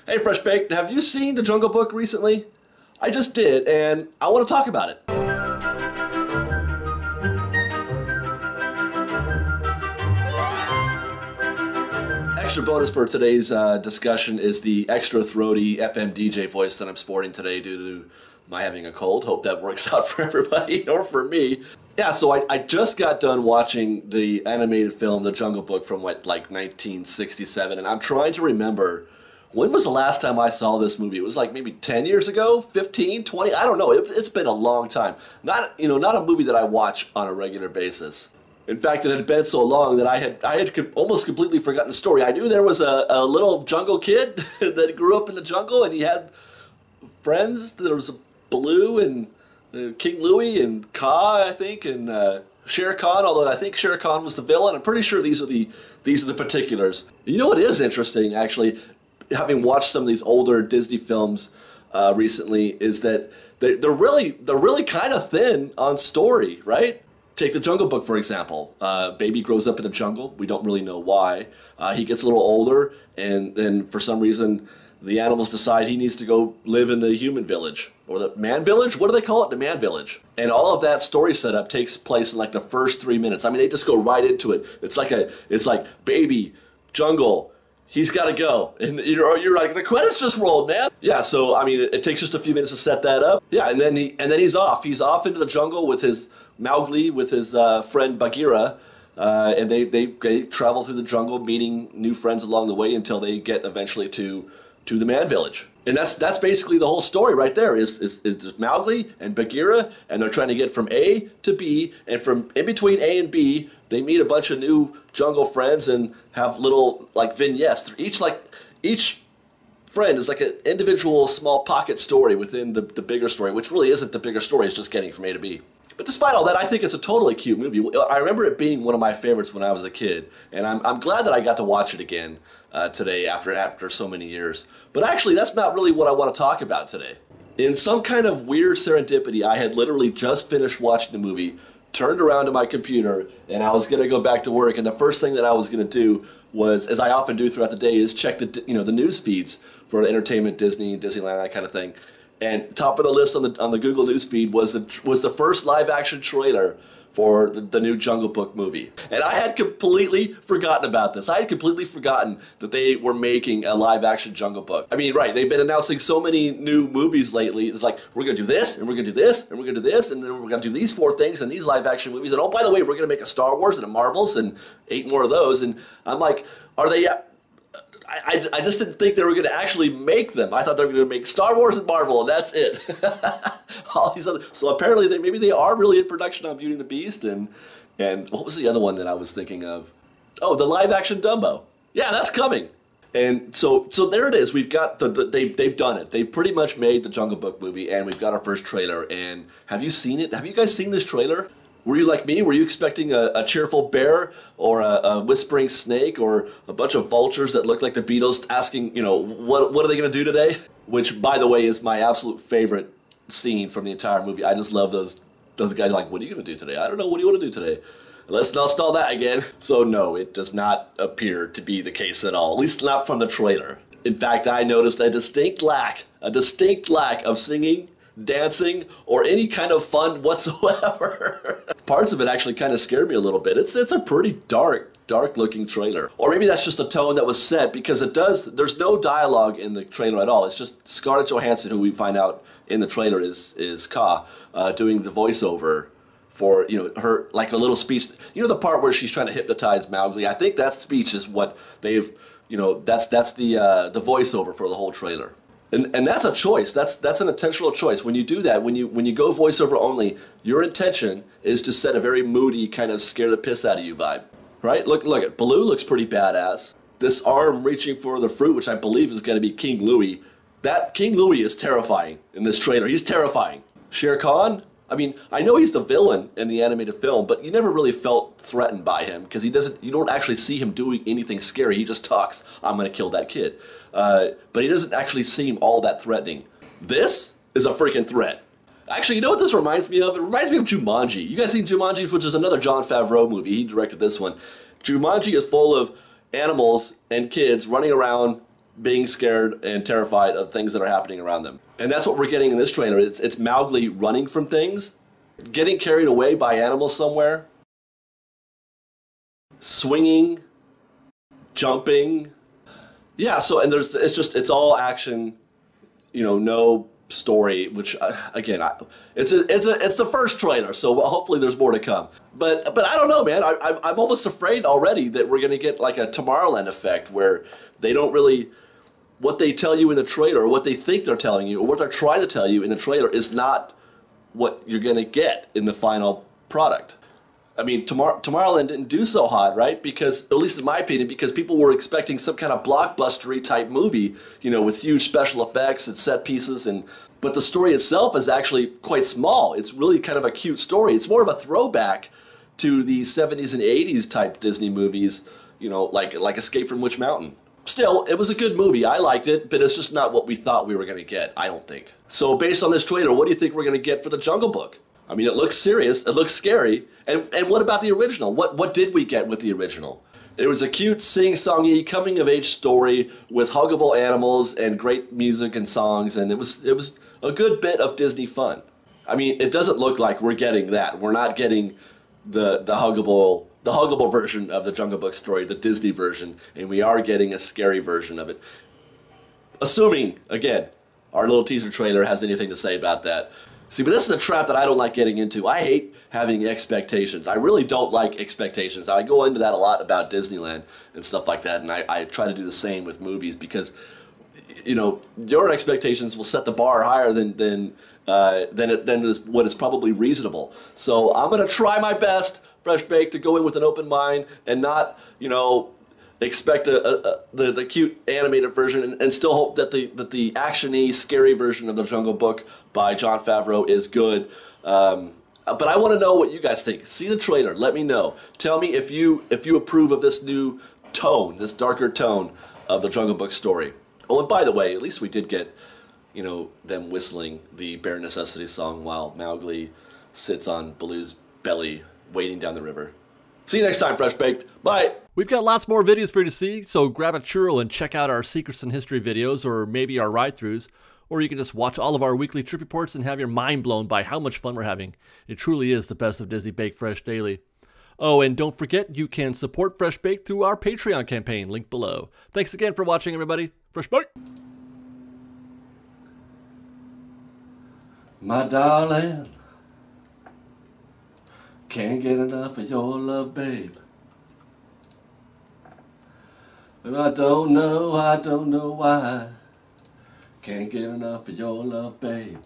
Hey Fresh Baked, have you seen The Jungle Book recently? I just did, and I want to talk about it. Extra bonus for today's discussion is the extra throaty FM DJ voice that I'm sporting today due to my having a cold. Hope that works out for everybody, or for me. Yeah, so I just got done watching the animated film The Jungle Book from like 1967, and I'm trying to remember, when was the last time I saw this movie? It was like maybe 10 years ago, 15, 20, I don't know. It's been a long time. Not a movie that I watch on a regular basis. In fact, it had been so long that I had almost completely forgotten the story. I knew there was a little jungle kid that grew up in the jungle, and he had friends. There was Baloo and King Louie and Kaa, I think, and Shere Khan. Although I think Shere Khan was the villain. I'm pretty sure these are the particulars. You know what is interesting, actually, having watched some of these older Disney films recently, is that they're really kind of thin on story, right? Take The Jungle Book, for example. Baby grows up in the jungle. We don't really know why. He gets a little older, and then for some reason, the animals decide he needs to go live in the human village. Or the man village? What do they call it? The man village. And all of that story setup takes place in like the first 3 minutes. I mean, they just go right into it. It's like baby, jungle, he's got to go. And you're like, the credits just rolled, man. Yeah, so, I mean, it takes just a few minutes to set that up. Yeah, and then he's off. He's off into the jungle with his Mowgli, with his friend Bagheera, and they travel through the jungle, meeting new friends along the way until they get eventually to the man village. And that's basically the whole story right there, is Mowgli and Bagheera, and they're trying to get from A to B, and from in between A and B, they meet a bunch of new jungle friends and have little like vignettes. Each friend is like an individual small pocket story within the bigger story, which really isn't the bigger story, it's just getting from A to B. But despite all that, I think it's a totally cute movie. I remember it being one of my favorites when I was a kid, and I'm glad that I got to watch it again today after so many years. But actually, that's not really what I want to talk about today. In some kind of weird serendipity, I had literally just finished watching the movie, turned around to my computer, and I was going to go back to work, and the first thing that I was going to do was, as I often do throughout the day, is check the news feeds for entertainment, Disney, Disneyland, that kind of thing. And top of the list on the Google News feed was the first live-action trailer for the new Jungle Book movie. And I had completely forgotten about this. I had completely forgotten that they were making a live-action Jungle Book. I mean, right, they've been announcing so many new movies lately. It's like, we're going to do this, and we're going to do this, and we're going to do this, and then we're going to do these 4 things and these live-action movies. And oh, by the way, we're going to make a Star Wars and a Marvels and 8 more of those. And I'm like, are they... I just didn't think they were going to actually make them. I thought they were going to make Star Wars and Marvel, and that's it. All these other, so apparently maybe they are really in production on Beauty and the Beast, and what was the other one that I was thinking of? Oh, the live-action Dumbo. Yeah, that's coming. And so there it is. We've got they've done it. They've pretty much made the Jungle Book movie, and we've got our first trailer. And have you seen it? Have you guys seen this trailer? Were you like me? Were you expecting a cheerful bear or a whispering snake or a bunch of vultures that look like the Beatles asking, what are they going to do today? Which, by the way, is my absolute favorite scene from the entire movie. I just love those guys like, what are you going to do today? I don't know. What do you want to do today? Let's not stall that again. So no, it does not appear to be the case at all, at least not from the trailer. In fact, I noticed a distinct lack of singing, dancing, or any kind of fun whatsoever. Parts of it actually kind of scared me a little bit. It's a pretty dark looking trailer. Or maybe that's just a tone that was set, because there's no dialogue in the trailer at all. It's just Scarlett Johansson, who we find out in the trailer is Kaa, doing the voiceover for, her, like a little speech. The part where she's trying to hypnotize Mowgli. I think that speech is what they've, that's the voiceover for the whole trailer. And that's a choice. That's an intentional choice. When you do that, when you go voiceover only, your intention is to set a very moody, kind of scare the piss out of you vibe, right? Look at Baloo looks pretty badass. This arm reaching for the fruit, which I believe is going to be King Louie. That King Louie is terrifying in this trailer. He's terrifying. Shere Khan. I mean, I know he's the villain in the animated film, but you never really felt threatened by him because you don't actually see him doing anything scary. He just talks, I'm going to kill that kid. But he doesn't actually seem all that threatening. This is a freaking threat. Actually, you know what this reminds me of? It reminds me of Jumanji. You guys seen Jumanji, which is another Jon Favreau movie. He directed this one. Jumanji is full of animals and kids running around being scared and terrified of things that are happening around them. And that's what we're getting in this trailer. It's Mowgli running from things, getting carried away by animals somewhere, swinging, jumping. Yeah, so, and it's all action, you know, no story, which again, it's the first trailer, so hopefully there's more to come. But I don't know, man. I'm almost afraid already that we're gonna get like a Tomorrowland effect where they don't really, what they tell you in the trailer, or what they think they're telling you, or what they're trying to tell you in the trailer is not what you're gonna get in the final product. I mean, Tomorrowland didn't do so hot, right? Because, at least in my opinion, because people were expecting some kind of blockbustery type movie, you know, with huge special effects and set pieces, but the story itself is actually quite small. It's really kind of a cute story. It's more of a throwback to the 70s and 80s type Disney movies, you know, like Escape from Witch Mountain. Still, it was a good movie. I liked it, but it's just not what we thought we were going to get, I don't think. So based on this trailer, what do you think we're going to get for the Jungle Book? I mean, it looks serious, it looks scary, and what about the original? What did we get with the original? It was a cute, sing-songy, coming-of-age story with huggable animals and great music and songs, and it was a good bit of Disney fun. I mean, it doesn't look like we're getting that. We're not getting the huggable version of the Jungle Book story, the Disney version, and we are getting a scary version of it. Assuming, again, our little teaser trailer has anything to say about that. See, but this is a trap that I don't like getting into. I hate having expectations. I really don't like expectations. I go into that a lot about Disneyland and stuff like that, and I try to do the same with movies because, you know, your expectations will set the bar higher than what is probably reasonable. So I'm going to try my best, Fresh Baked, to go in with an open mind and not, you know, expect the cute animated version and still hope that the action-y, scary version of the Jungle Book by Jon Favreau is good. But I want to know what you guys think. See the trailer. Let me know. Tell me if you approve of this new tone, this darker tone of the Jungle Book story. Oh, and by the way, at least we did get, you know, them whistling the Bare Necessities song while Mowgli sits on Baloo's belly wading down the river. See you next time, Fresh Baked. Bye! We've got lots more videos for you to see, so grab a churro and check out our Secrets in History videos, or maybe our ride-throughs, or you can just watch all of our weekly trip reports and have your mind blown by how much fun we're having. It truly is the best of Disney Baked Fresh Daily. Oh, and don't forget, you can support Fresh Baked through our Patreon campaign, linked below. Thanks again for watching, everybody. Fresh Baked! My darling, can't get enough of your love, babe. But I don't know why. Can't get enough of your love, babe.